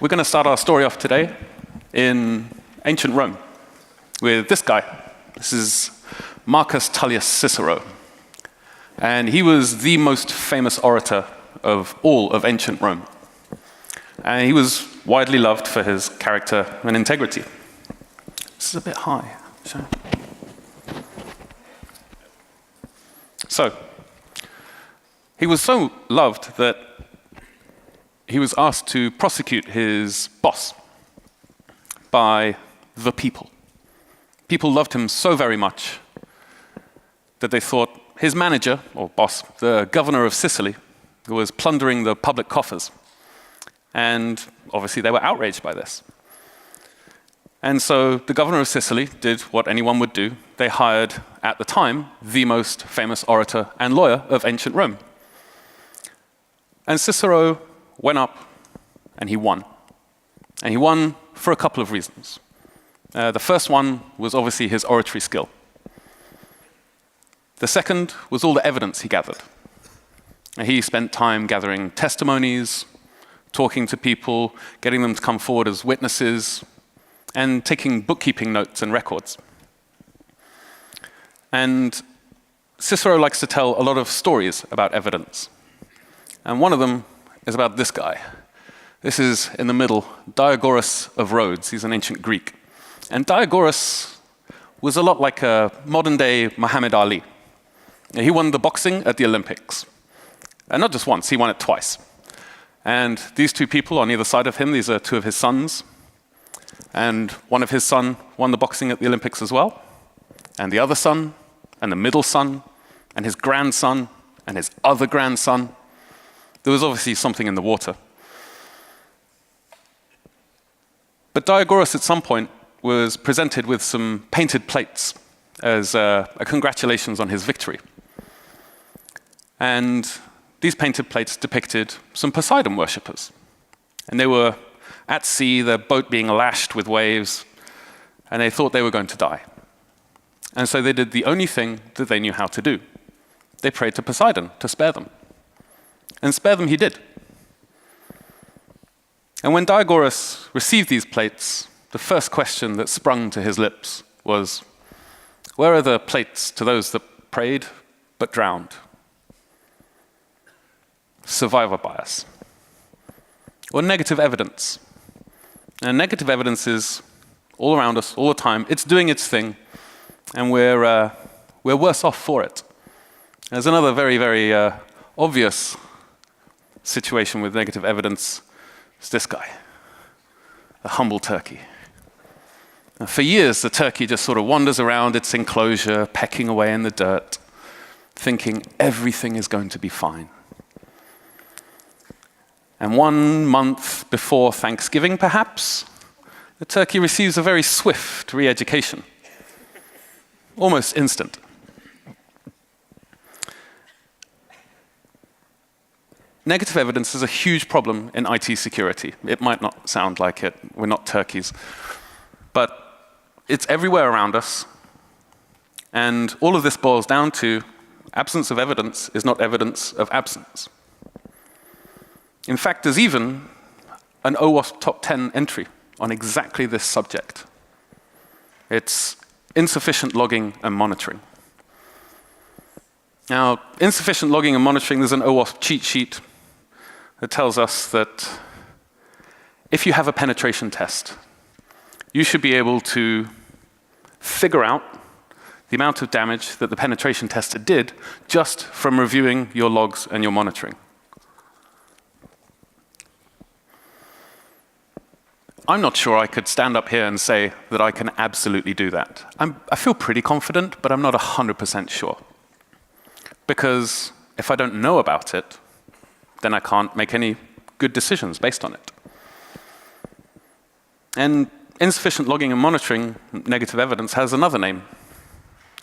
We're going to start our story off today in ancient Rome with this guy. This is Marcus Tullius Cicero. And he was the most famous orator of all of ancient Rome. And he was widely loved for his character and integrity. This is a bit high. So, he was so loved that he was asked to prosecute his boss by the people. People loved him so very much that they thought his manager, or boss, the governor of Sicily, was plundering the public coffers. And obviously they were outraged by this. And so the governor of Sicily did what anyone would do. They hired, at the time, the most famous orator and lawyer of ancient Rome. And Cicero went up and he won. And he won for a couple of reasons. The first one was obviously his oratory skill. The second was all the evidence he gathered. He spent time gathering testimonies, talking to people, getting them to come forward as witnesses, and taking bookkeeping notes and records. And Cicero likes to tell a lot of stories about evidence. And one of them is about this guy. This is, in the middle, Diagoras of Rhodes. He's an ancient Greek. And Diagoras was a lot like a modern-day Muhammad Ali. He won the boxing at the Olympics. And not just once, he won it twice. And these two people on either side of him, these are two of his sons. And one of his sons won the boxing at the Olympics as well. And the other son, and the middle son, and his grandson, and his other grandson. There was obviously something in the water. But Diagoras at some point was presented with some painted plates as a congratulations on his victory. And these painted plates depicted some Poseidon worshippers. And they were at sea, their boat being lashed with waves, and they thought they were going to die. And so they did the only thing that they knew how to do. They prayed to Poseidon to spare them. And spare them he did. And when Diagoras received these plates, the first question that sprung to his lips was, "Where are the plates to those that prayed but drowned?" Survivor bias. Or negative evidence. And negative evidence is all around us, all the time. It's doing its thing, and we're worse off for it. There's another very, very obvious situation with negative evidence. It's this guy, a humble turkey. And for years, the turkey just sort of wanders around its enclosure, pecking away in the dirt, thinking everything is going to be fine. And 1 month before Thanksgiving, perhaps, the turkey receives a very swift re-education, almost instant. Negative evidence is a huge problem in IT security. It might not sound like it, we're not turkeys, but it's everywhere around us, and all of this boils down to absence of evidence is not evidence of absence. In fact, there's even an OWASP top 10 entry on exactly this subject. It's insufficient logging and monitoring. Now, insufficient logging and monitoring, there's an OWASP cheat sheet that tells us that if you have a penetration test, you should be able to figure out the amount of damage that the penetration tester did just from reviewing your logs and your monitoring. I'm not sure I could stand up here and say that I can absolutely do that. I feel pretty confident, but I'm not 100% sure. Because if I don't know about it, then I can't make any good decisions based on it. And insufficient logging and monitoring, negative evidence, has another name,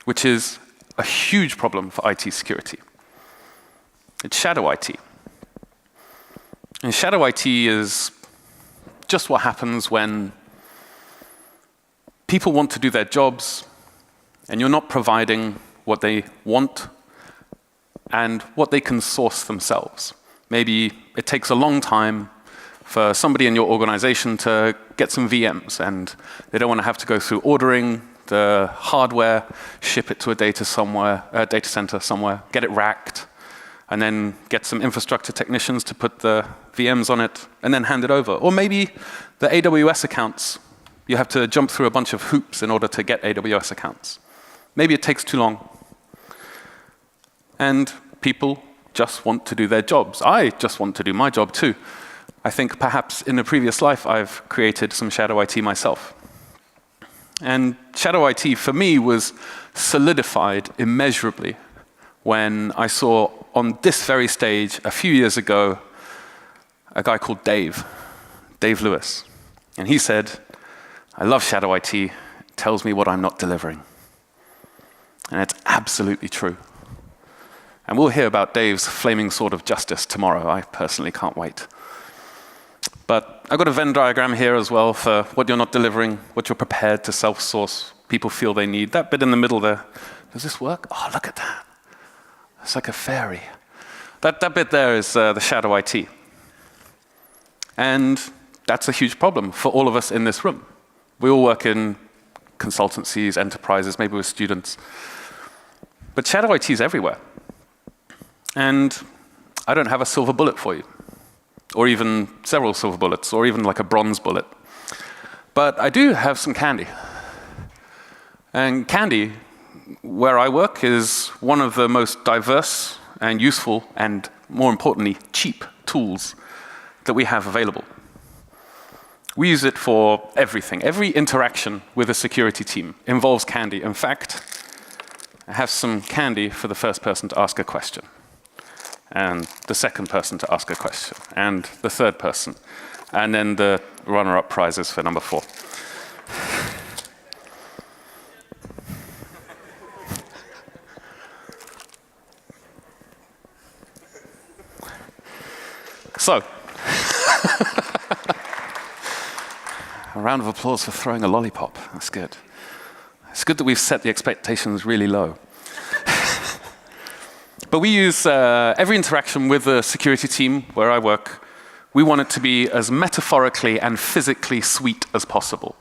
which is a huge problem for IT security. It's shadow IT. And shadow IT is just what happens when people want to do their jobs and you're not providing what they want and what they can source themselves. Maybe it takes a long time for somebody in your organization to get some VMs, and they don't want to have to go through ordering the hardware, ship it to a data center somewhere, get it racked, and then get some infrastructure technicians to put the VMs on it, and then hand it over. Or maybe the AWS accounts, you have to jump through a bunch of hoops in order to get AWS accounts. Maybe it takes too long. And people just want to do their jobs. I just want to do my job too. I think perhaps in a previous life I've created some shadow IT myself. And shadow IT for me was solidified immeasurably when I saw on this very stage a few years ago a guy called Dave Lewis. And he said, "I love shadow IT, it tells me what I'm not delivering." And it's absolutely true. And we'll hear about Dave's flaming sword of justice tomorrow. I personally can't wait. But I've got a Venn diagram here as well for what you're not delivering, what you're prepared to self-source, people feel they need. That bit in the middle there, does this work? Oh, look at that. It's like a fairy. That bit there is the shadow IT. And that's a huge problem for all of us in this room. We all work in consultancies, enterprises, maybe with students. But shadow IT is everywhere. And I don't have a silver bullet for you, or even several silver bullets, or even like a bronze bullet. But I do have some candy. And candy, where I work, is one of the most diverse and useful and, more importantly, cheap tools that we have available. We use it for everything. Every interaction with a security team involves candy. In fact, I have some candy for the first person to ask a question, and the second person to ask a question, and the third person, and then the runner-up prizes for number 4. So, a round of applause for throwing a lollipop. That's good. It's good that we've set the expectations really low. But we use every interaction with the security team where I work, we want it to be as metaphorically and physically sweet as possible.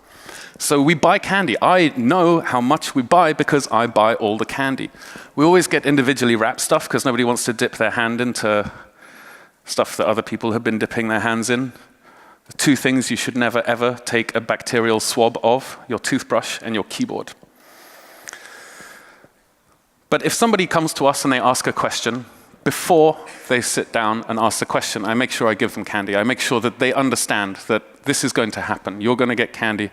So we buy candy. I know how much we buy because I buy all the candy. We always get individually wrapped stuff because nobody wants to dip their hand into stuff that other people have been dipping their hands in. The 2 things you should never ever take a bacterial swab of: your toothbrush and your keyboard. But if somebody comes to us and they ask a question, before they sit down and ask the question, I make sure I give them candy. I make sure that they understand that this is going to happen. You're going to get candy.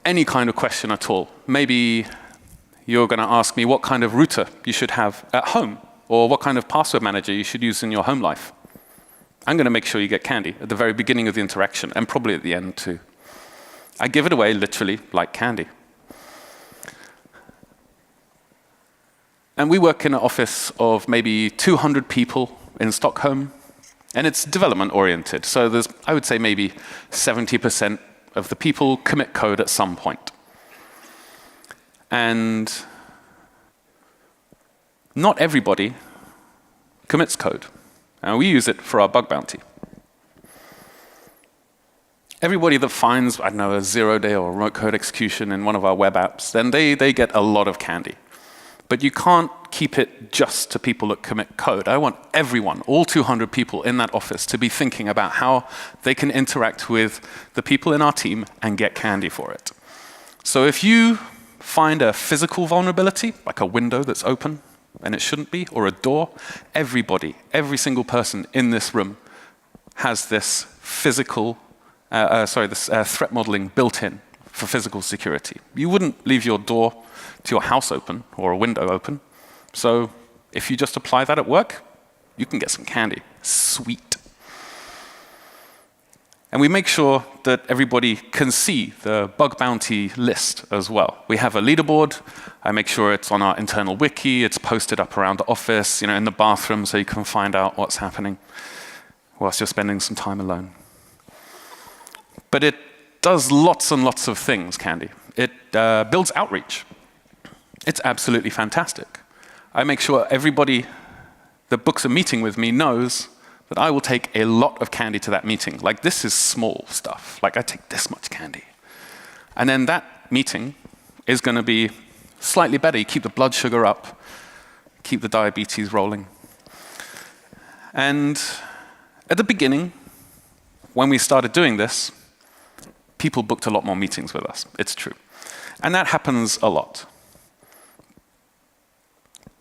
Any kind of question at all. Maybe you're going to ask me what kind of router you should have at home, or what kind of password manager you should use in your home life. I'm going to make sure you get candy at the very beginning of the interaction, and probably at the end too. I give it away literally like candy. And we work in an office of maybe 200 people in Stockholm, and it's development-oriented. So there's, I would say, maybe 70% of the people commit code at some point. And not everybody commits code. And we use it for our bug bounty. Everybody that finds, I don't know, a 0-day or remote code execution in one of our web apps, then they get a lot of candy. But you can't keep it just to people that commit code. I want everyone, all 200 people in that office, to be thinking about how they can interact with the people in our team and get candy for it. So if you find a physical vulnerability, like a window that's open and it shouldn't be, or a door, everybody, every single person in this room has this physical, this threat modeling built in for physical security. You wouldn't leave your door to your house open or a window open. So if you just apply that at work, you can get some candy. Sweet. And we make sure that everybody can see the bug bounty list as well. We have a leaderboard. I make sure it's on our internal wiki. It's posted up around the office, in the bathroom, so you can find out what's happening whilst you're spending some time alone. But it does lots and lots of things, candy. It builds outreach. It's absolutely fantastic. I make sure everybody that books a meeting with me knows that I will take a lot of candy to that meeting. Like, this is small stuff. Like, I take this much candy. And then that meeting is going to be slightly better. You keep the blood sugar up, keep the diabetes rolling. And at the beginning, when we started doing this, people booked a lot more meetings with us. It's true. And that happens a lot.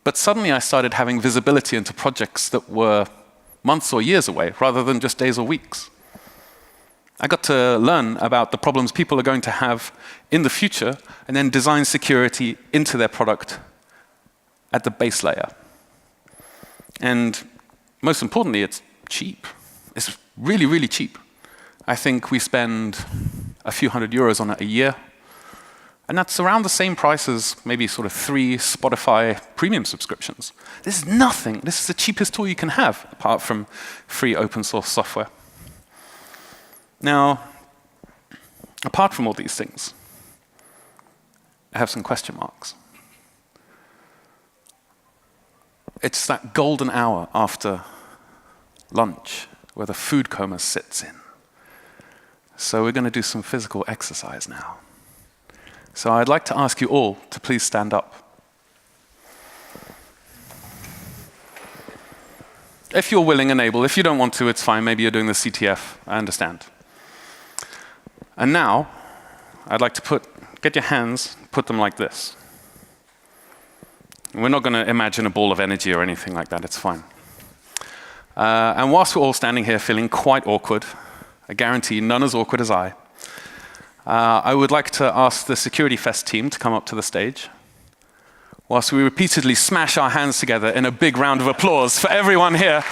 But suddenly I started having visibility into projects that were months or years away, rather than just days or weeks. I got to learn about the problems people are going to have in the future, and then design security into their product at the base layer. And most importantly, it's cheap. It's really, really cheap. I think we spend a few €100 on it a year. And that's around the same price as maybe sort of 3 Spotify premium subscriptions. This is nothing. This is the cheapest tool you can have, apart from free open source software. Now, apart from all these things, I have some question marks. It's that golden hour after lunch where the food coma sits in. So we're going to do some physical exercise now. So I'd like to ask you all to please stand up. If you're willing and able. If you don't want to, it's fine. Maybe you're doing the CTF. I understand. And now, I'd like to get your hands, put them like this. We're not going to imagine a ball of energy or anything like that. It's fine. And whilst we're all standing here feeling quite awkward, I guarantee none as awkward as I would like to ask the SecurityFest team to come up to the stage, whilst we repeatedly smash our hands together in a big round of applause for everyone here.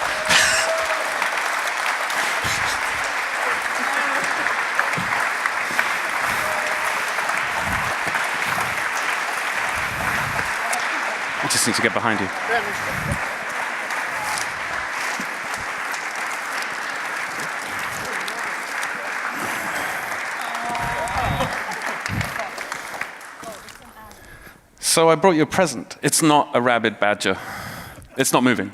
I just need to get behind you. So I brought you a present. It's not a rabid badger. It's not moving.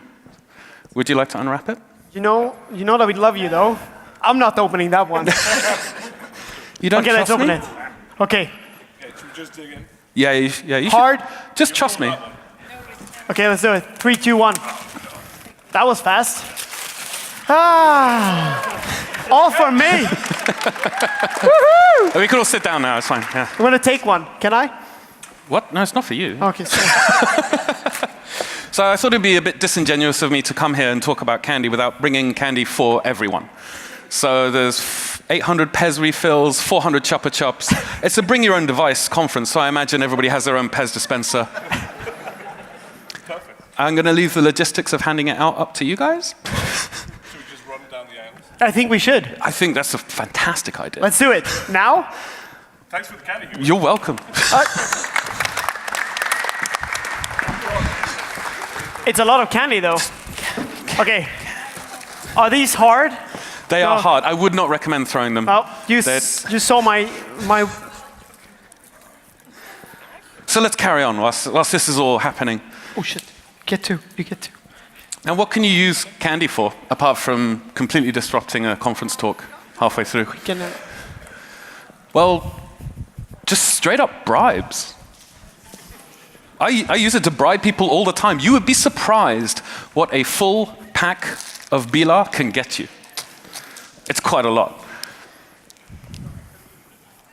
Would you like to unwrap it? You know that we love you, though. I'm not opening that one. You don't okay, trust let's open me? it. Okay. Yeah, should we just dig in? Yeah, you Hard. should. Just trust me. Okay, let's do it. 3, 2, 1. That was fast. Ah, all for me. We can all sit down now. It's fine. Yeah. I'm gonna take one. Can I? What? No, it's not for you. Okay. Sorry. So I thought it'd be a bit disingenuous of me to come here and talk about candy without bringing candy for everyone. So there's 800 Pez refills, 400 Chupa Chups. It's a bring your own device conference, so I imagine everybody has their own Pez dispenser. Perfect. I'm going to leave the logistics of handing it out up to you guys. Should we just run down the aisles? I think we should. I think that's a fantastic idea. Let's do it. Now? Thanks for the candy, Hugo. You're welcome. It's a lot of candy, though. Okay. Are these hard? They are hard. I would not recommend throwing them. Oh, you saw my... So let's carry on whilst this is all happening. Oh, shit. Get two. You get two. Now, what can you use candy for, apart from completely disrupting a conference talk halfway through? Well, just straight up bribes. I use it to bribe people all the time. You would be surprised what a full pack of Bila can get you. It's quite a lot.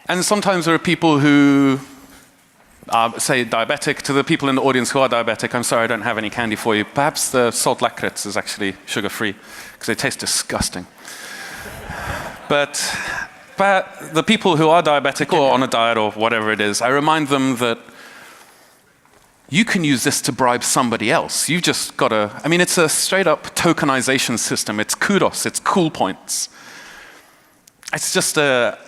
And sometimes there are people who are, say, diabetic. To the people in the audience who are diabetic, I'm sorry I don't have any candy for you. Perhaps the salt lakrits is actually sugar-free, because they taste disgusting. But the people who are diabetic or on a diet or whatever it is, I remind them that you can use this to bribe somebody else. You've just got to, I mean, it's a straight-up tokenization system. It's kudos, it's cool points. It's just a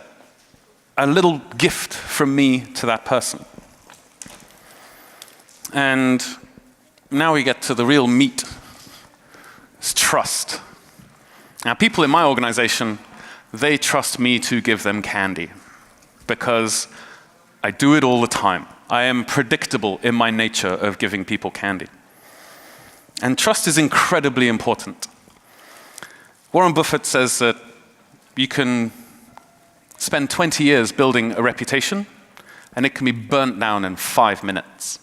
little gift from me to that person. And now we get to the real meat. It's trust. Now, people in my organization, they trust me to give them candy because I do it all the time. I am predictable in my nature of giving people candy. And trust is incredibly important. Warren Buffett says that you can spend 20 years building a reputation, and it can be burnt down in 5 minutes.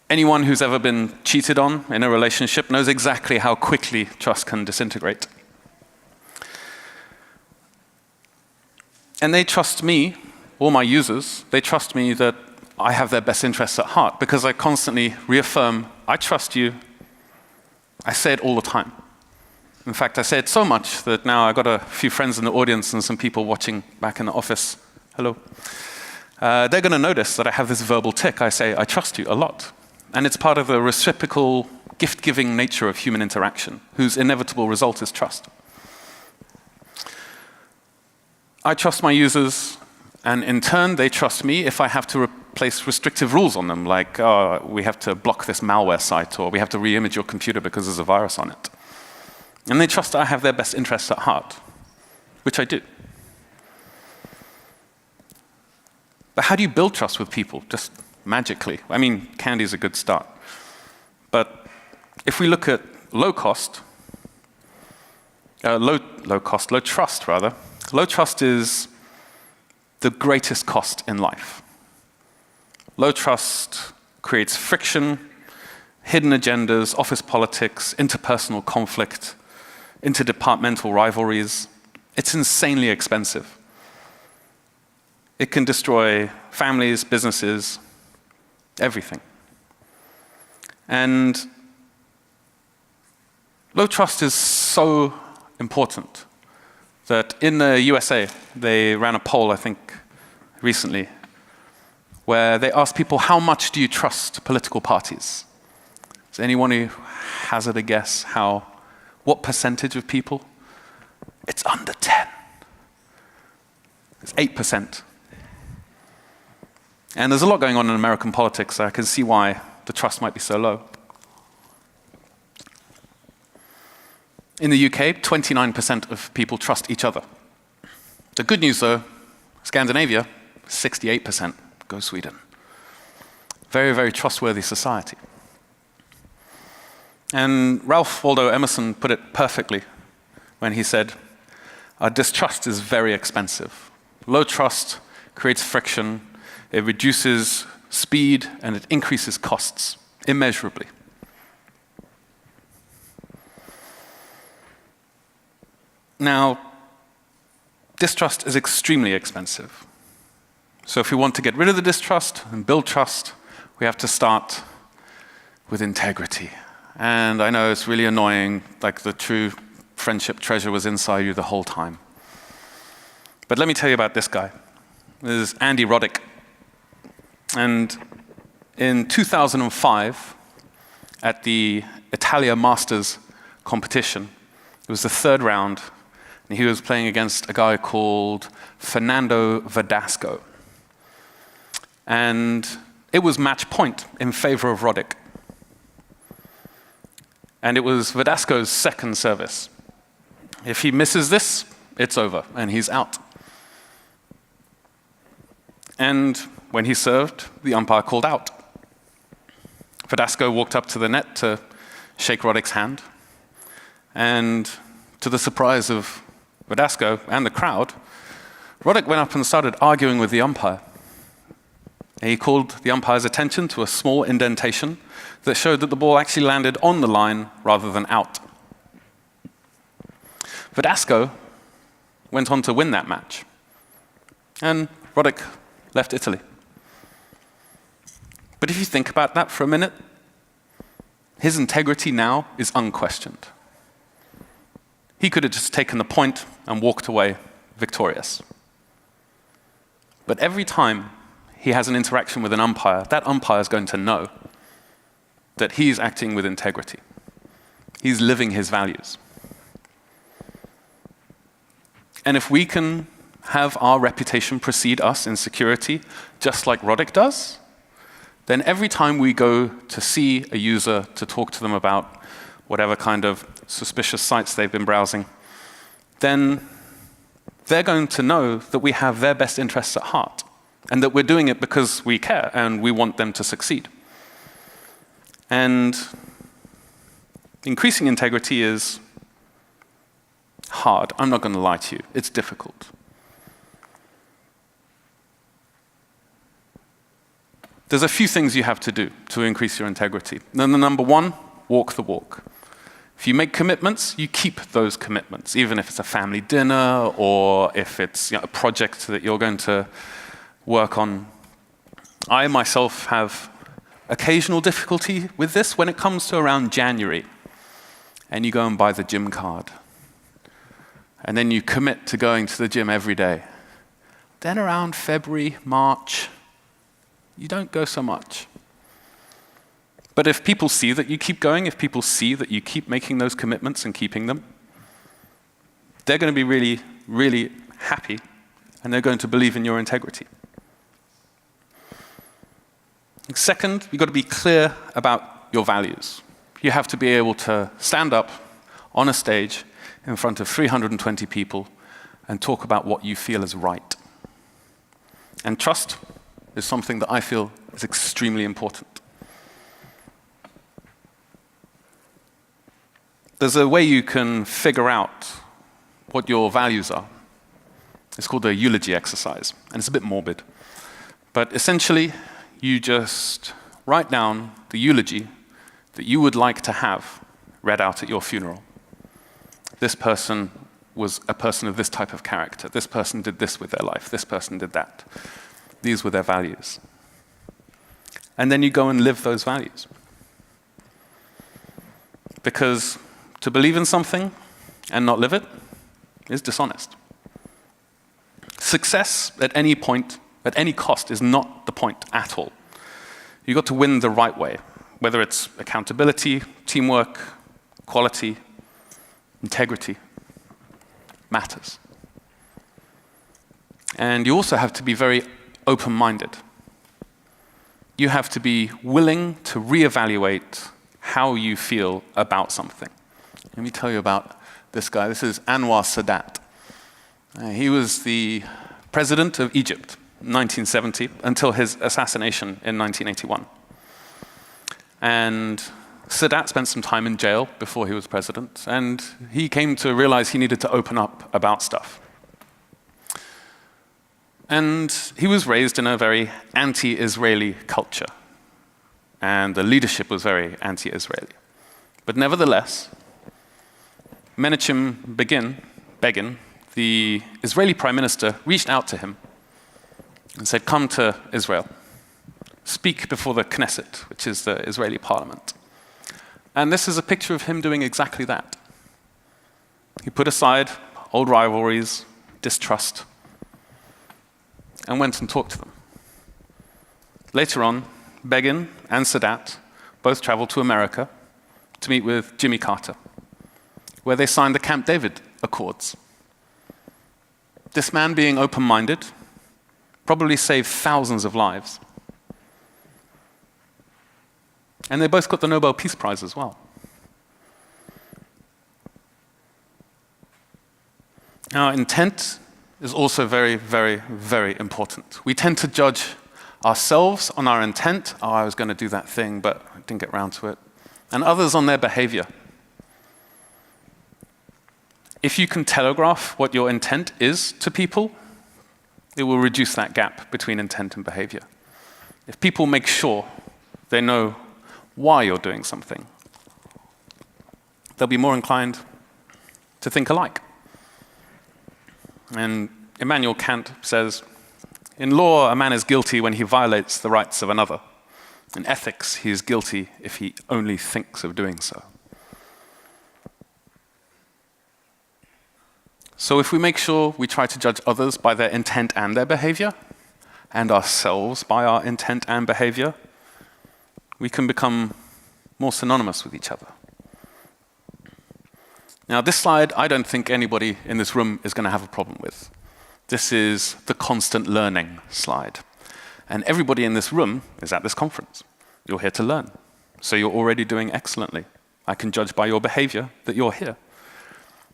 Anyone who's ever been cheated on in a relationship knows exactly how quickly trust can disintegrate. And they trust me, all my users, they trust me that I have their best interests at heart because I constantly reaffirm, I trust you. I say it all the time. In fact, I say it so much that now I've got a few friends in the audience and some people watching back in the office. Hello. They're going to notice that I have this verbal tick. I say, I trust you a lot. And it's part of the reciprocal, gift-giving nature of human interaction, whose inevitable result is trust. I trust my users, and in turn, they trust me if I have to place restrictive rules on them, like, oh, we have to block this malware site, or we have to re-image your computer because there's a virus on it. And they trust that I have their best interests at heart, which I do. But how do you build trust with people? Just magically. I mean, candy is a good start. But if we look at low trust rather. Low trust is the greatest cost in life. Low trust creates friction, hidden agendas, office politics, interpersonal conflict, interdepartmental rivalries. It's insanely expensive. It can destroy families, businesses, everything. And low trust is so important that in the USA, they ran a poll, I think, recently, where they asked people, how much do you trust political parties? Is anyone who hazard a guess what percentage of people? It's under 10. It's 8%. And there's a lot going on in American politics, so I can see why the trust might be so low. In the UK, 29% of people trust each other. The good news, though, Scandinavia, 68%. Go Sweden. Very, very trustworthy society. And Ralph Waldo Emerson put it perfectly when he said, distrust is very expensive. Low trust creates friction, it reduces speed, and it increases costs immeasurably. Now, distrust is extremely expensive. So if we want to get rid of the distrust and build trust, we have to start with integrity. And I know it's really annoying, like the true friendship treasure was inside you the whole time. But let me tell you about this guy. This is Andy Roddick. And in 2005, at the Italia Masters competition, it was the third round, and he was playing against a guy called Fernando Verdasco. And it was match point in favor of Roddick. And it was Verdasco's second service. If he misses this, it's over, and he's out. And when he served, the umpire called out. Verdasco walked up to the net to shake Roddick's hand. And to the surprise of Verdasco and the crowd, Roddick went up and started arguing with the umpire. And he called the umpire's attention to a small indentation that showed that the ball actually landed on the line rather than out. Verdasco went on to win that match. And Roddick left Italy. But if you think about that for a minute, his integrity now is unquestioned. He could have just taken the point and walked away victorious. But every time he has an interaction with an umpire, that umpire is going to know that he's acting with integrity. He's living his values. And if we can have our reputation precede us in security, just like Roddick does, then every time we go to see a user to talk to them about whatever kind of suspicious sites they've been browsing, then they're going to know that we have their best interests at heart and that we're doing it because we care and we want them to succeed. And Increasing integrity is hard. I'm not going to lie to you. It's difficult. There's a few things you have to do to increase your integrity. Then the number one, walk the walk. If you make commitments, you keep those commitments, even if it's a family dinner or if it's a project that you're going to work on. I myself have occasional difficulty with this when it comes to around January, and you go and buy the gym card. And then you commit to going to the gym every day. Then around February, March, you don't go so much. But if people see that you keep going, if people see that you keep making those commitments and keeping them, they're going to be really, really happy, and they're going to believe in your integrity. Second, you've got to be clear about your values. You have to be able to stand up on a stage in front of 320 people and talk about what you feel is right. And trust is something that I feel is extremely important. There's a way you can figure out what your values are. It's called a eulogy exercise, and it's a bit morbid. But essentially, you just write down the eulogy that you would like to have read out at your funeral. This person was a person of this type of character. This person did this with their life. This person did that. These were their values. And then you go and live those values. Because to believe in something and not live it is dishonest. Success at any point, at any cost, is not the point at all. You've got to win the right way, whether it's accountability, teamwork, quality, integrity. Matters. And you also have to be very open-minded. You have to be willing to reevaluate how you feel about something. Let me tell you about this guy. This is Anwar Sadat. He was the president of Egypt in 1970 until his assassination in 1981. And Sadat spent some time in jail before he was president, and he came to realize he needed to open up about stuff. And he was raised in a very anti-Israeli culture, and the leadership was very anti-Israeli. But nevertheless, Menachem Begin, the Israeli prime minister, reached out to him and said, "Come to Israel, speak before the Knesset," which is the Israeli parliament. And this is a picture of him doing exactly that. He put aside old rivalries, distrust, and went and talked to them. Later on, Begin and Sadat both traveled to America to meet with Jimmy Carter, where they signed the Camp David Accords. This man, being open-minded, probably saved thousands of lives. And they both got the Nobel Peace Prize as well. Now, intent is also very, very, very important. We tend to judge ourselves on our intent. Oh, I was going to do that thing, but I didn't get around to it. And others on their behavior. If you can telegraph what your intent is to people, it will reduce that gap between intent and behavior. If people make sure they know why you're doing something, they'll be more inclined to think alike. And Immanuel Kant says, in law, a man is guilty when he violates the rights of another. In ethics, he is guilty if he only thinks of doing so. So if we make sure we try to judge others by their intent and their behavior, and ourselves by our intent and behavior, we can become more synonymous with each other. Now, this slide, I don't think anybody in this room is going to have a problem with. This is the constant learning slide. And everybody in this room is at this conference. You're here to learn. So you're already doing excellently. I can judge by your behavior that you're here.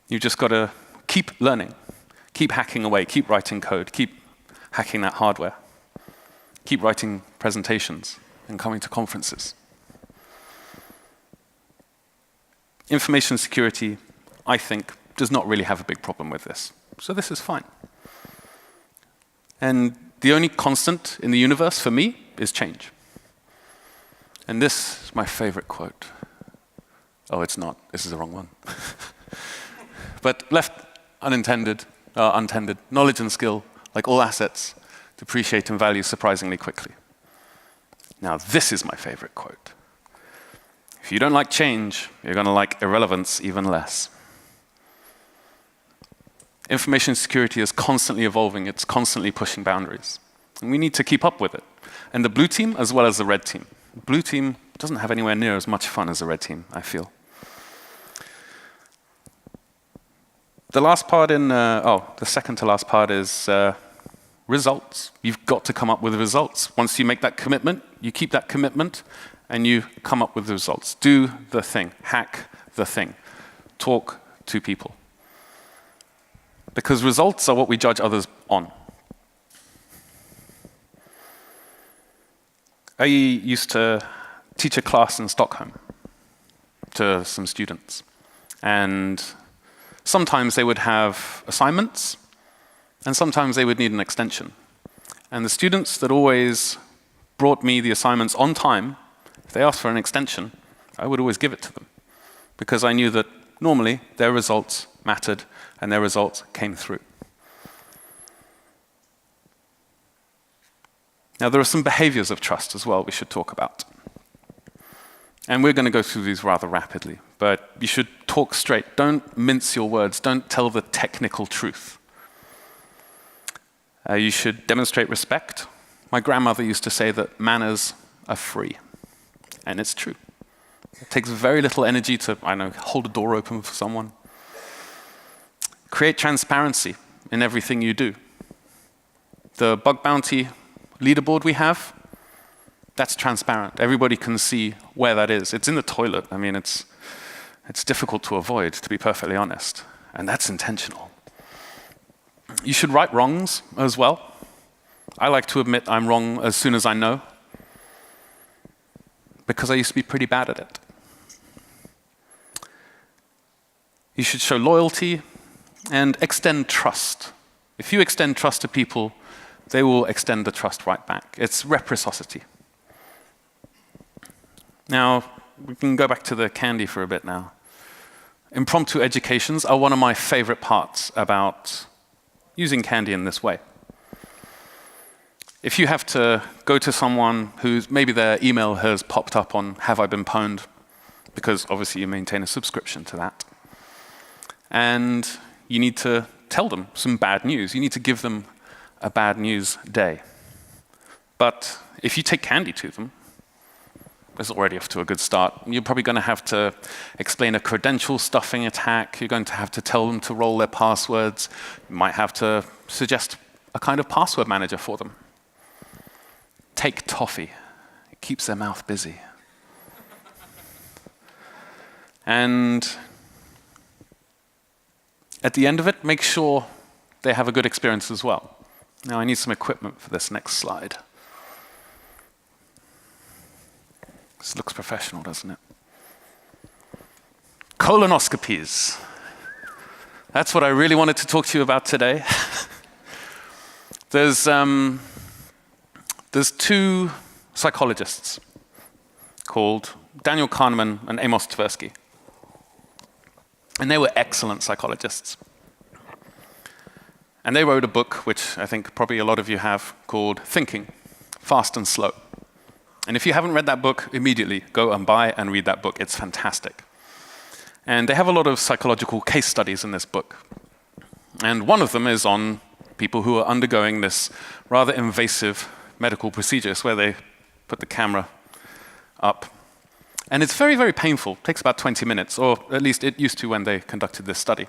You've just got to keep learning, keep hacking away, keep writing code, keep hacking that hardware, keep writing presentations and coming to conferences. Information security, I think, does not really have a big problem with this. So this is fine. And the only constant in the universe for me is change. And this is my favorite quote. Oh, it's not. This is the wrong one. But left untended, knowledge and skill, like all assets, depreciate in value surprisingly quickly. Now, this is my favorite quote. If you don't like change, you're going to like irrelevance even less. Information security is constantly evolving. It's constantly pushing boundaries. And we need to keep up with it. And the blue team as well as the red team. The blue team doesn't have anywhere near as much fun as the red team, I feel. The last part the second to last part is results. You've got to come up with results. Once you make that commitment, you keep that commitment, and you come up with the results. Do the thing. Hack the thing. Talk to people. Because results are what we judge others on. I used to teach a class in Stockholm to some students. And sometimes they would have assignments, and sometimes they would need an extension. And the students that always brought me the assignments on time, if they asked for an extension, I would always give it to them. Because I knew that normally their results mattered and their results came through. Now, there are some behaviors of trust as well we should talk about. And we're going to go through these rather rapidly, but you should talk straight. Don't mince your words. Don't tell the technical truth. You should demonstrate respect. My grandmother used to say that manners are free, and it's true. It takes very little energy to, hold a door open for someone. Create transparency in everything you do. The bug bounty leaderboard we have, that's transparent. Everybody can see where that is. It's in the toilet. It's difficult to avoid, to be perfectly honest. And that's intentional. You should right wrongs as well. I like to admit I'm wrong as soon as I know, because I used to be pretty bad at it. You should show loyalty and extend trust. If you extend trust to people, they will extend the trust right back. It's reciprocity. Now, we can go back to the candy for a bit now. Impromptu educations are one of my favorite parts about using candy in this way. If you have to go to someone who's maybe their email has popped up on Have I Been Pwned, because obviously you maintain a subscription to that, and you need to tell them some bad news. You need to give them a bad news day. But if you take candy to them, it's already off to a good start. You're probably going to have to explain a credential stuffing attack. You're going to have to tell them to roll their passwords. You might have to suggest a kind of password manager for them. Take toffee. It keeps their mouth busy. And at the end of it, make sure they have a good experience as well. Now, I need some equipment for this next slide. This looks professional, doesn't it? Colonoscopies. That's what I really wanted to talk to you about today. There's two psychologists called Daniel Kahneman and Amos Tversky. And they were excellent psychologists. And they wrote a book, which I think probably a lot of you have, called Thinking, Fast and Slow. And if you haven't read that book, immediately go and buy and read that book. It's fantastic. And they have a lot of psychological case studies in this book. And one of them is on people who are undergoing this rather invasive medical procedure. It's where they put the camera up. And it's very, very painful. It takes about 20 minutes, or at least it used to when they conducted this study.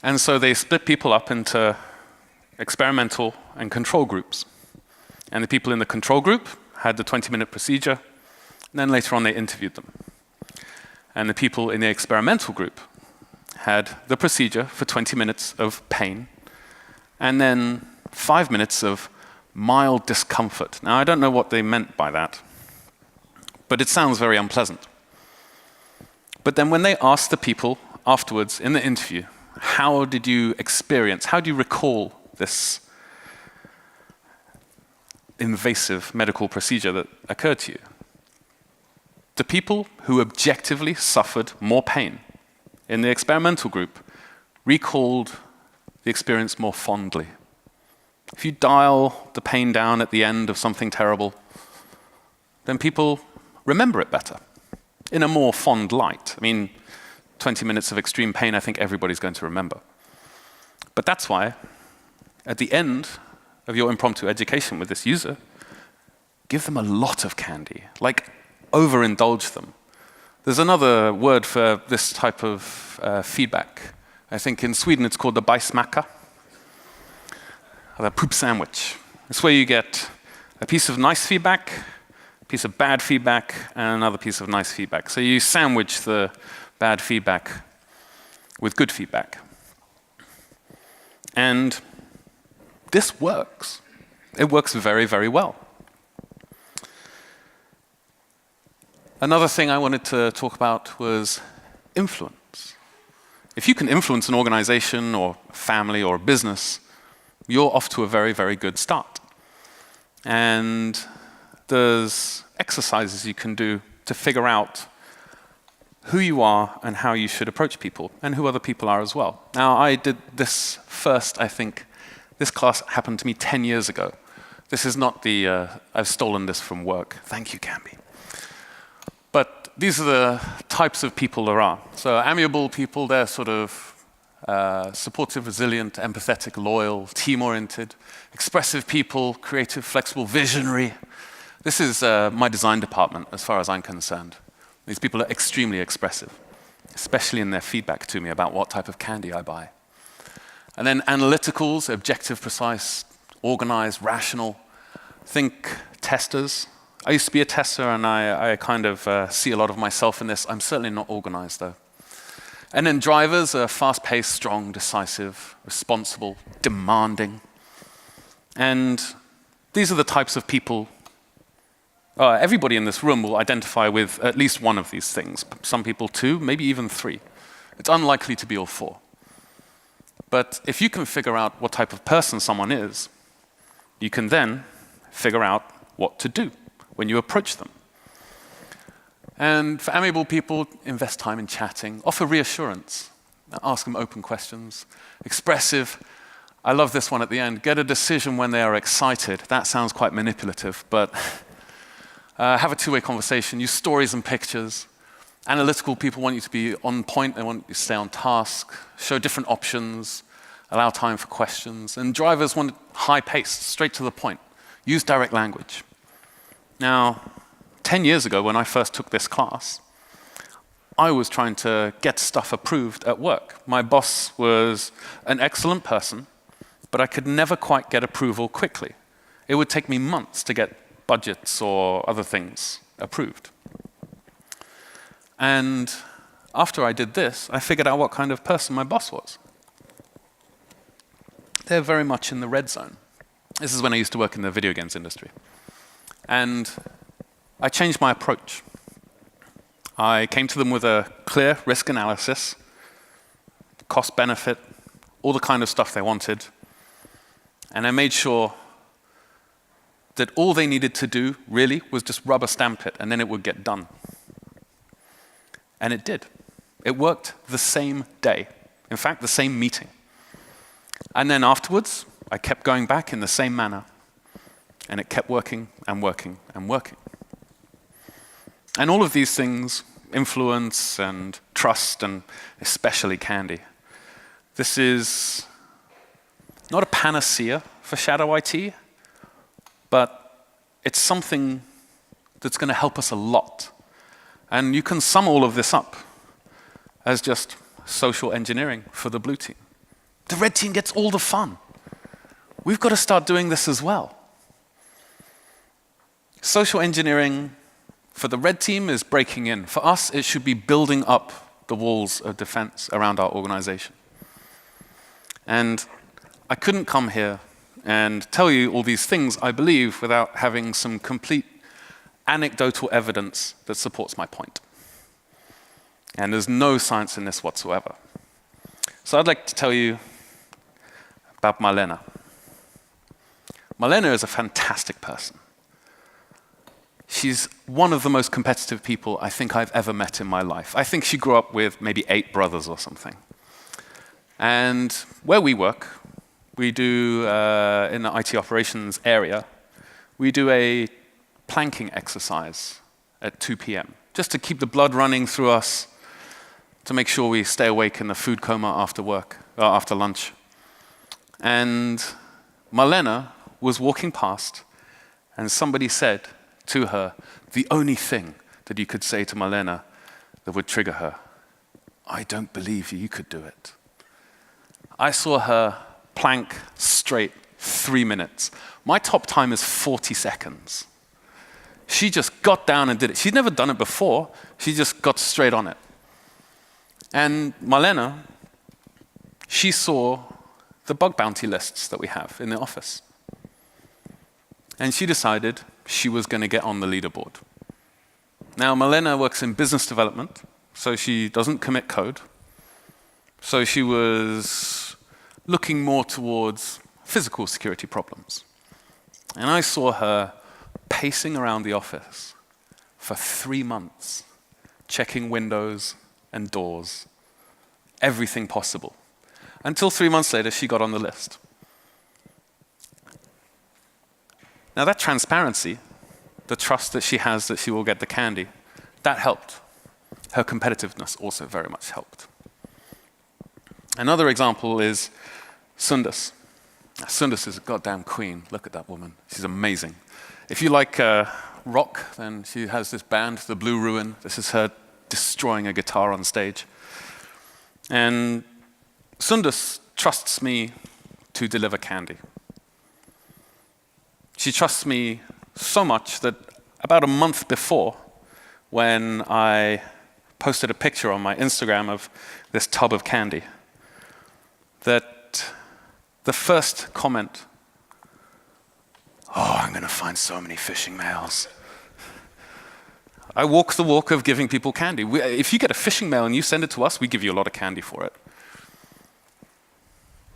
And so they split people up into experimental and control groups. And the people in the control group had the 20-minute procedure, and then later on they interviewed them. And the people in the experimental group had the procedure for 20 minutes of pain, and then 5 minutes of mild discomfort. Now, I don't know what they meant by that, but it sounds very unpleasant. But then when they asked the people afterwards in the interview, how did you experience, how do you recall this invasive medical procedure that occurred to you? The people who objectively suffered more pain in the experimental group recalled the experience more fondly. If you dial the pain down at the end of something terrible, then people remember it better, in a more fond light. I mean, 20 minutes of extreme pain, I think everybody's going to remember. But that's why, at the end of your impromptu education with this user, give them a lot of candy, like overindulge them. There's another word for this type of feedback. I think in Sweden it's called the bajsmacka, or the poop sandwich. It's where you get a piece of nice feedback, a piece of bad feedback, and another piece of nice feedback. So you sandwich the bad feedback with good feedback. And this works. It works very, very well. Another thing I wanted to talk about was influence. If you can influence an organization or family or a business, you're off to a very, very good start. And there's exercises you can do to figure out who you are and how you should approach people, and who other people are as well. Now, I did this first, I think. This class happened to me 10 years ago. This is not the, I've stolen this from work. Thank you, Kambi. But these are the types of people there are. So amiable people, they're sort of supportive, resilient, empathetic, loyal, team-oriented. Expressive people, creative, flexible, visionary. This is my design department, as far as I'm concerned. These people are extremely expressive, especially in their feedback to me about what type of candy I buy. And then analyticals, objective, precise, organized, rational. Think testers. I used to be a tester, and I kind of see a lot of myself in this. I'm certainly not organized, though. And then drivers are fast-paced, strong, decisive, responsible, demanding. And these are the types of people everybody in this room will identify with at least one of these things. Some people two, maybe even three. It's unlikely to be all four. But if you can figure out what type of person someone is, you can then figure out what to do when you approach them. And for amiable people, invest time in chatting, offer reassurance, ask them open questions. Expressive, I love this one at the end, get a decision when they are excited. That sounds quite manipulative, but have a two-way conversation, use stories and pictures. Analytical people want you to be on point, they want you to stay on task, show different options, allow time for questions. And drivers want high-paced, straight to the point. Use direct language. Now, 10 years ago when I first took this class, I was trying to get stuff approved at work. My boss was an excellent person, but I could never quite get approval quickly. It would take me months to get budgets or other things approved. And after I did this, I figured out what kind of person my boss was. They're very much in the red zone. This is when I used to work in the video games industry. And I changed my approach. I came to them with a clear risk analysis, cost benefit, all the kind of stuff they wanted. And I made sure that all they needed to do, really, was just rubber stamp it, and then it would get done. And it did. It worked the same day. In fact, the same meeting. And then afterwards, I kept going back in the same manner. And it kept working and working and working. And all of these things, influence and trust, and especially candy, this is not a panacea for shadow IT, but it's something that's going to help us a lot. And you can sum all of this up as just social engineering for the blue team. The red team gets all the fun. We've got to start doing this as well. Social engineering for the red team is breaking in. For us, it should be building up the walls of defense around our organization. And I couldn't come here and tell you all these things, I believe, without having some complete anecdotal evidence that supports my point. And there's no science in this whatsoever. So I'd like to tell you about Marlena. Marlena is a fantastic person. She's one of the most competitive people I think I've ever met in my life. I think she grew up with maybe 8 brothers or something. And where we work, we do, in the IT operations area, we do a planking exercise at 2 p.m. just to keep the blood running through us, to make sure we stay awake in the food coma after work, or after lunch. And Marlena was walking past, and somebody said to her, the only thing that you could say to Marlena that would trigger her, I don't believe you could do it. I saw her plank straight 3 minutes. My top time is 40 seconds. She just got down and did it. She'd never done it before. She just got straight on it. And Marlena, she saw the bug bounty lists that we have in the office. And she decided she was going to get on the leaderboard. Now, Marlena works in business development, so she doesn't commit code. So she was looking more towards physical security problems. And I saw her pacing around the office for 3 months, checking windows and doors, everything possible. Until 3 months later, she got on the list. Now that transparency, the trust that she has that she will get the candy, that helped. Her competitiveness also very much helped. Another example is Sundus. Sundus is a goddamn queen. Look at that woman. She's amazing. If you like rock, then she has this band, the Blue Ruin. This is her destroying a guitar on stage. And Sundus trusts me to deliver candy. She trusts me so much that about a month before, when I posted a picture on my Instagram of this tub of candy, that the first comment, oh, I'm going to find so many phishing mails. I walk the walk of giving people candy. If you get a phishing mail and you send it to us, we give you a lot of candy for it.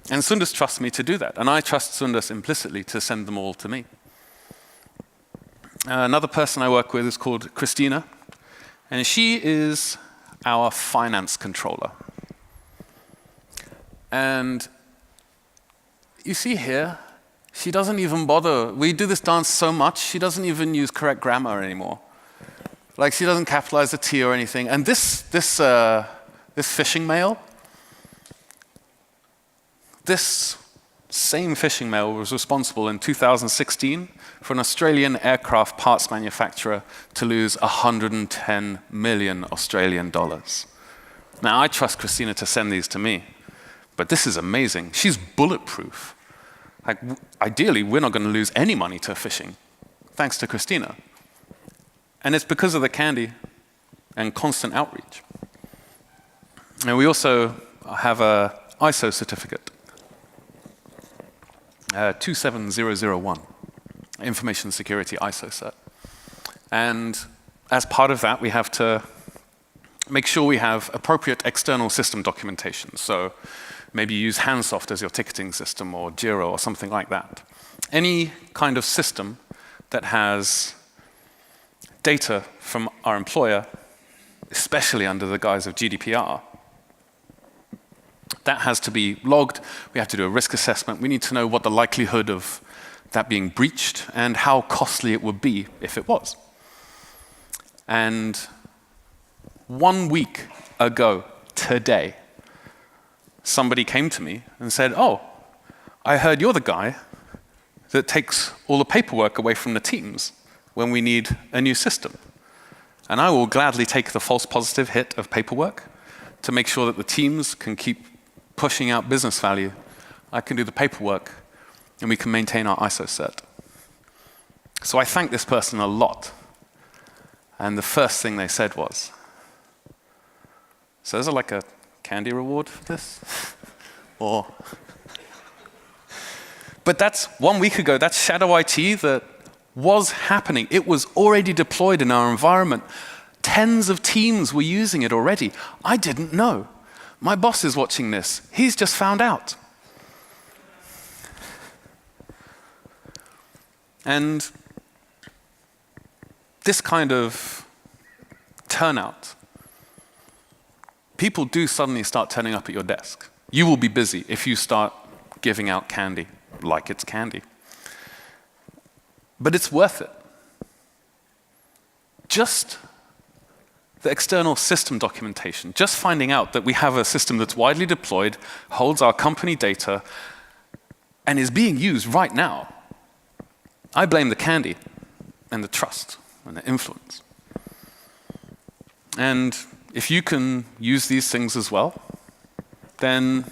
And Sundus trusts me to do that, and I trust Sundus implicitly to send them all to me. Another person I work with is called Christina, and she is our finance controller. And you see here, she doesn't even bother. We do this dance so much, she doesn't even use correct grammar anymore. Like, she doesn't capitalize the T or anything. And this phishing mail, this same phishing mail was responsible in 2016 for an Australian aircraft parts manufacturer to lose 110 million Australian dollars. Now, I trust Christina to send these to me, but this is amazing. She's bulletproof. Like, ideally, we're not going to lose any money to phishing, thanks to Christina. And it's because of the candy and constant outreach. And we also have an ISO certificate, 27001, Information Security ISO cert. And as part of that, we have to make sure we have appropriate external system documentation. So maybe use Handsoft as your ticketing system, or Jira, or something like that. Any kind of system that has data from our employer, especially under the guise of GDPR, that has to be logged. We have to do a risk assessment. We need to know what the likelihood of that being breached and how costly it would be if it was. And 1 week ago today, somebody came to me and said, oh, I heard you're the guy that takes all the paperwork away from the teams when we need a new system. And I will gladly take the false positive hit of paperwork to make sure that the teams can keep pushing out business value. I can do the paperwork, and we can maintain our ISO cert. So I thank this person a lot. And the first thing they said was, so is there like a candy reward for this? Or, but that's 1 week ago. That's shadow IT that was happening. It was already deployed in our environment Tens of teams were using it already. I didn't know. My boss is watching this. He's just found out. And this kind of turnout, people do suddenly start turning up at your desk. You will be busy if you start giving out candy like it's candy. But it's worth it. Just the external system documentation, just finding out that we have a system that's widely deployed, holds our company data, and is being used right now. I blame the candy and the trust and the influence. And if you can use these things as well, then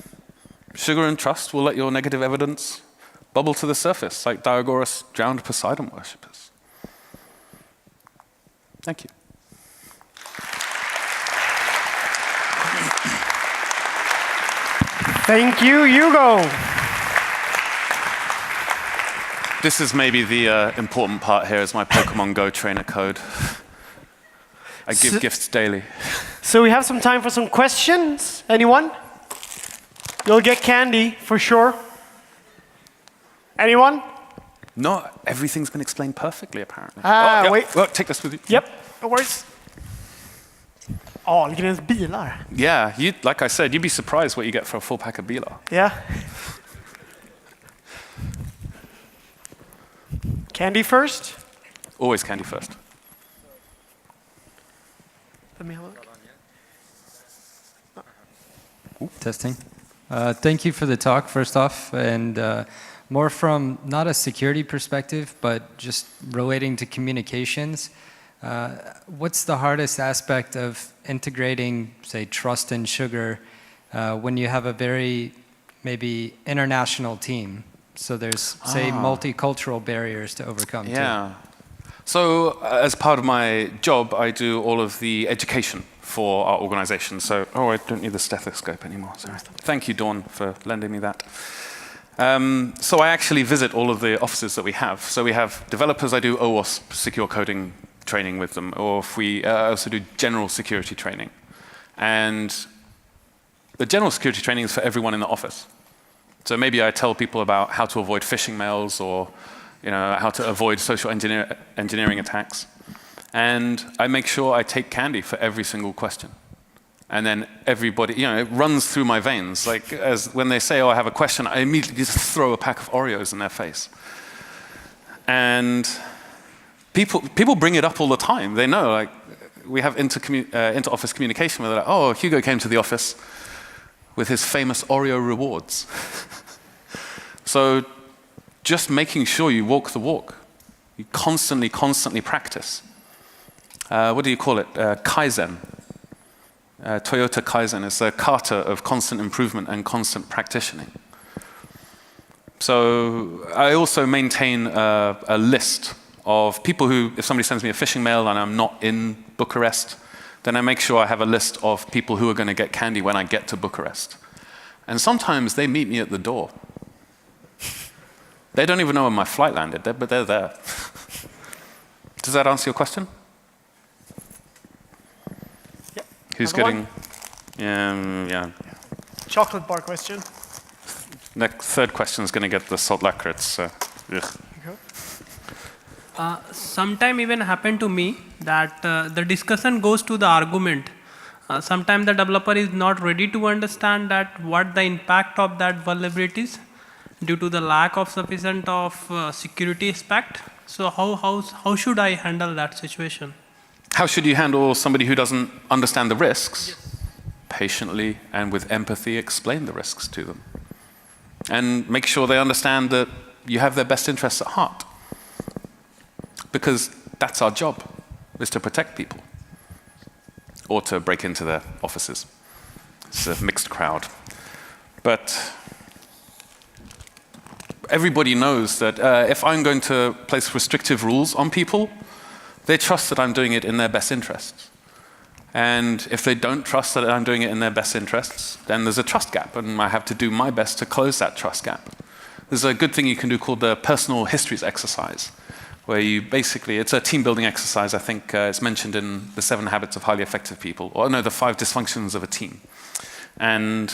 sugar and trust will let your negative evidence bubble to the surface, like Diagoras drowned Poseidon worshippers. Thank you. Thank you, Hugo. This is maybe the important part here is my Pokemon Go trainer code. I give gifts daily. So we have some time for some questions. Anyone? You'll get candy for sure. Anyone? No, everything's been explained perfectly, apparently. Yeah. Wait. Well, take this with you. Yep, no worries. Ahlgrens bilar. Yeah, like I said, you'd be surprised what you get for a full pack of bilar. Yeah. Candy first? Always candy first. Let me have a look. Testing. Thank you for the talk, first off, and more from not a security perspective, but just relating to communications. What's the hardest aspect of integrating, say, trust and sugar when you have a very maybe international team? So there's, say, multicultural barriers to overcome. Yeah. So as part of my job, I do all of the education for our organization. So, I don't need the stethoscope anymore. Sorry. Thank you, Dawn, for lending me that. So I actually visit all of the offices that we have. So we have developers, I do OWASP secure coding training with them, or if we also do general security training. And the general security training is for everyone in the office. So maybe I tell people about how to avoid phishing mails or how to avoid social engineering attacks. And I make sure I take candy for every single question. And then everybody, it runs through my veins. Like when they say, I have a question, I immediately just throw a pack of Oreos in their face. And people bring it up all the time. They know, like, we have inter-office communication where they're like, Hugo came to the office with his famous Oreo rewards. So just making sure you walk the walk. You constantly practice. What do you call it? Kaizen. Toyota Kaizen is a kata of constant improvement and constant practicing. So I also maintain a list of people who, if somebody sends me a phishing mail and I'm not in Bucharest, then I make sure I have a list of people who are going to get candy when I get to Bucharest. And sometimes they meet me at the door. They don't even know when my flight landed, but they're there. Does that answer your question? Yep. Who's Another getting? Yeah. Chocolate bar question. Next, third question is going to get the salt lacquerates. So, sometime even happened to me that the discussion goes to the argument. Sometimes the developer is not ready to understand that what the impact of that vulnerabilities due to the lack of sufficient of security aspect. So how should I handle that situation? How should you handle somebody who doesn't understand the risks? Yes. Patiently and with empathy explain the risks to them. And make sure they understand that you have their best interests at heart. Because that's our job, is to protect people. Or to break into their offices. It's a mixed crowd. But everybody knows that if I'm going to place restrictive rules on people, they trust that I'm doing it in their best interests. And if they don't trust that I'm doing it in their best interests, then there's a trust gap, and I have to do my best to close that trust gap. There's a good thing you can do called the personal histories exercise, where you basically, it's a team building exercise. I think it's mentioned in the 7 Habits of Highly Effective People, or no, the 5 Dysfunctions of a Team. And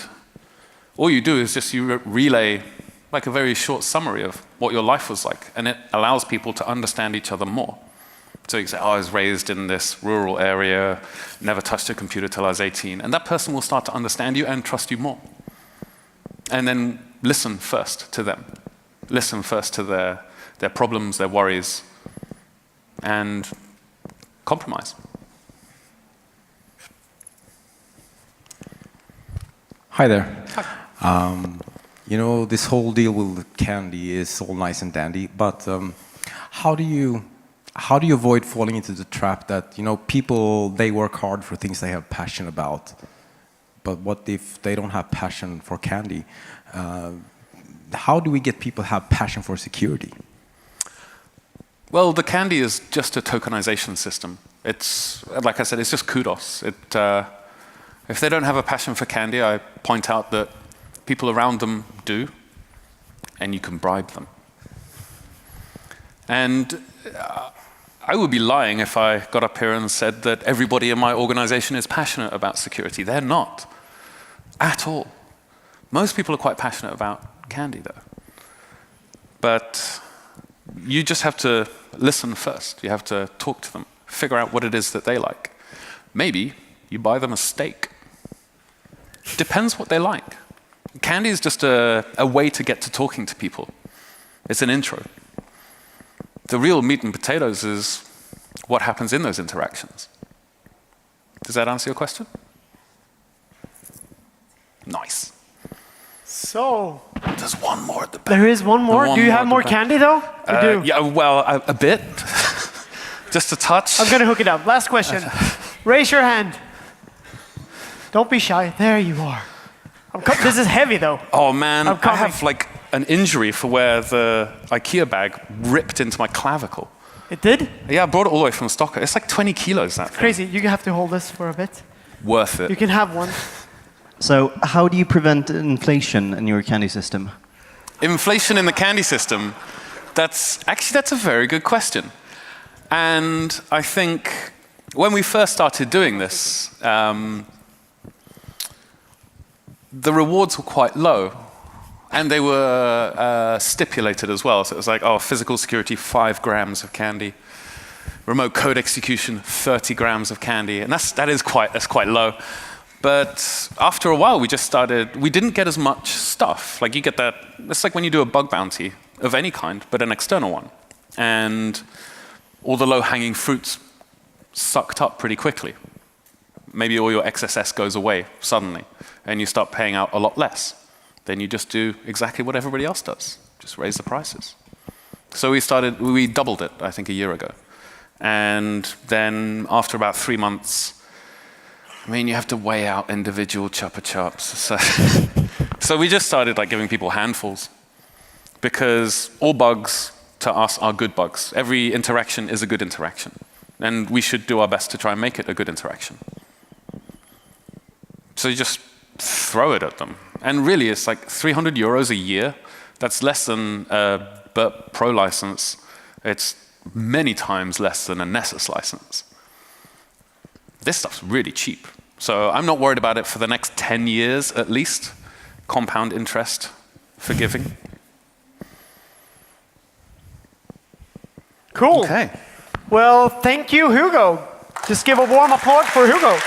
all you do is just you relay like a very short summary of what your life was like, and it allows people to understand each other more. So you say, oh, I was raised in this rural area, never touched a computer till I was 18, and that person will start to understand you and trust you more. And then listen first to them. Listen first to their problems, their worries, and compromise. Hi there. Hi. You know, this whole deal with candy is all nice and dandy, but how do you avoid falling into the trap that, you know, people, they work hard for things they have passion about, but what if they don't have passion for candy? How do we get people to have passion for security? Well, the candy is just a tokenization system. It's, like I said, it's just kudos. If they don't have a passion for candy, I point out that people around them do, and you can bribe them. And I would be lying if I got up here and said that everybody in my organization is passionate about security. They're not, at all. Most people are quite passionate about candy, though. But you just have to listen first. You have to talk to them, figure out what it is that they like. Maybe you buy them a steak. Depends what they like. Candy is just a way to get to talking to people. It's an intro. The real meat and potatoes is what happens in those interactions. Does that answer your question? Nice. So, there's one more at the back. There is one more? Do you have more candy, though? You do? Yeah, well, a bit. Just a touch. I'm going to hook it up. Last question. Raise your hand. Don't be shy. There you are. This is heavy, though. Oh, man. I have, like, an injury for where the IKEA bag ripped into my clavicle. It did? Yeah, I brought it all the way from Stockholm. It's like 20 kilos, that thing. Crazy. You have to hold this for a bit. Worth it. You can have one. So how do you prevent inflation in your candy system? Inflation in the candy system? That's a very good question. And I think when we first started doing this, the rewards were quite low. And they were stipulated as well. So it was like, oh, physical security, 5 grams of candy. Remote code execution, 30 grams of candy. And that's quite low. But after a while, we didn't get as much stuff. Like you get that, it's like when you do a bug bounty of any kind, but an external one. And all the low-hanging fruits sucked up pretty quickly. Maybe all your XSS goes away suddenly, and you start paying out a lot less. Then you just do exactly what everybody else does, just raise the prices. So we doubled it, I think, a year ago. And then after about 3 months, I mean, you have to weigh out individual chupa chups. So we just started like giving people handfuls, because all bugs to us are good bugs. Every interaction is a good interaction. And we should do our best to try and make it a good interaction. So you just throw it at them. And really, it's like 300 euros a year. That's less than a Burp Pro license. It's many times less than a Nessus license. This stuff's really cheap. So I'm not worried about it for the next 10 years at least. Compound interest, forgiving. Cool. Okay. Well, thank you, Hugo. Just give a warm applause for Hugo.